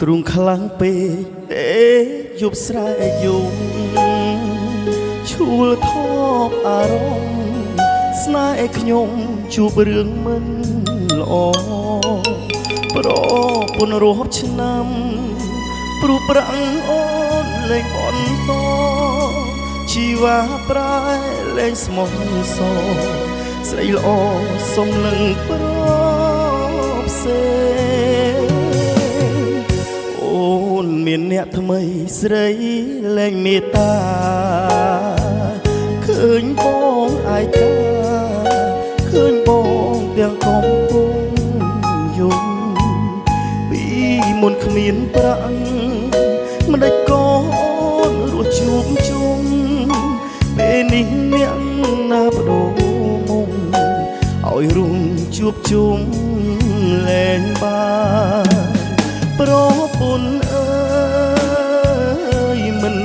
ទ្រូងខ្លាំងពេកយប់ស្រែយំឈួលថប់អារម្មណ៍ស្នេហ៍ខ្ញុំជួបរឿងមិនល្អប្រពន្ធរាប់ឆ្នាំព្រោះប្រាំងអូនលែងបន្តជីវ៉ាប្រែលែងស្មោះសរស្រីល្អសុំនឹងប្រផ្សេងអូនមានអ្នកថ្មីស្រីលែងមេត្តាឃើញបងអាយកាឃើញបងទាំងកំពុងយំពីមុនគ្មានប្រាំងមិនដេចក៏អូនរស់ជួបជុំពេលនេះអ្នកណាបដូរមុំឲ្យរួមជួបជុំលែងបានប្រពន្ធអើយមិន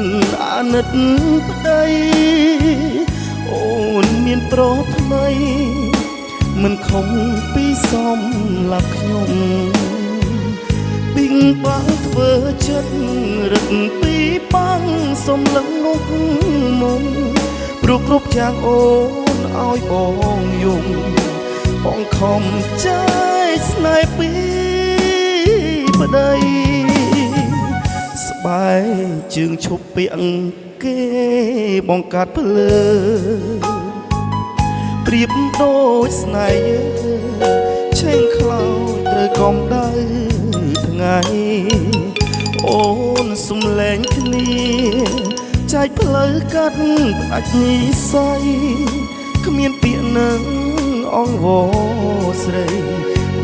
អាណិតប្តីអូនមានប្រុសថ្មីមិនខំពីសំឡាប់ខ្ញុំពីងបាំងធ្វើចិត្តរឹតពីបាំងសំឡឹងមុខមុំព្រោះគ្រប់យ៉ាងអូនឲ្យបងយំបងខំចាយស្នេហ៍ពីប្តីស្បែកជើងឈប់ពាក់គេបងកាត់ភ្លើប្រៀបដូចស្នេហ៍ឆេងខ្លោចត្រូវកំដៅថ្ងៃអូនសំលែងគ្នាចែកផ្លូវកាត់ផ្ដាច់និស័យគ្មានពាក្យនឹងអង្វរស្រី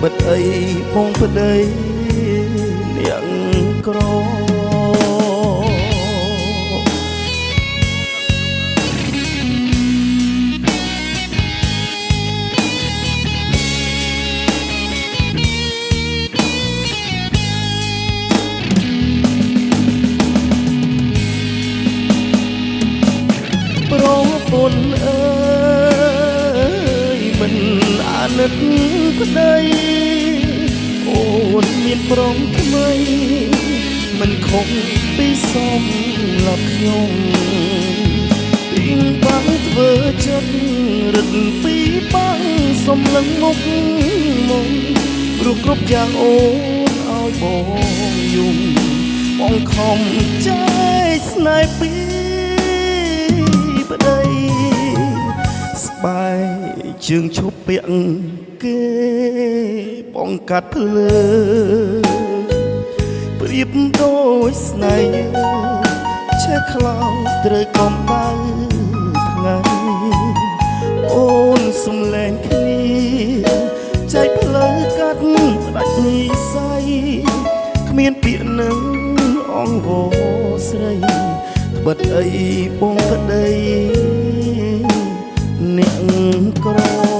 បិទអីបងប្តីនាងក្រប្រពន្ធអើយមិនអាណិតប្តីអូនមានប្រុសថ្មីមិនខំពីសំឡាប់ខ្ញុំពីងបាំងធ្វើចិត្តរឹតពីបាំងសំឡឹងមុខមុំព្រោះគ្រប់យ៉ាងអូនឲ្យបងយំបងខំចាយស្នេហ៍ពីប្តីស្បែកជើងឈប់ពាក់គេបងកាត់ភ្លើប្រៀបដូចស្នេហ៍ឆេះខ្លោចត្រូវកំដៅថ្ងៃអូនសំលែងគ្នាចែកផ្លូវកាត់ផ្ដាច់និស័យគ្មានពាក្យនឹងអង្វរស្រីបិទអីបងប្តីអ្នកក្រ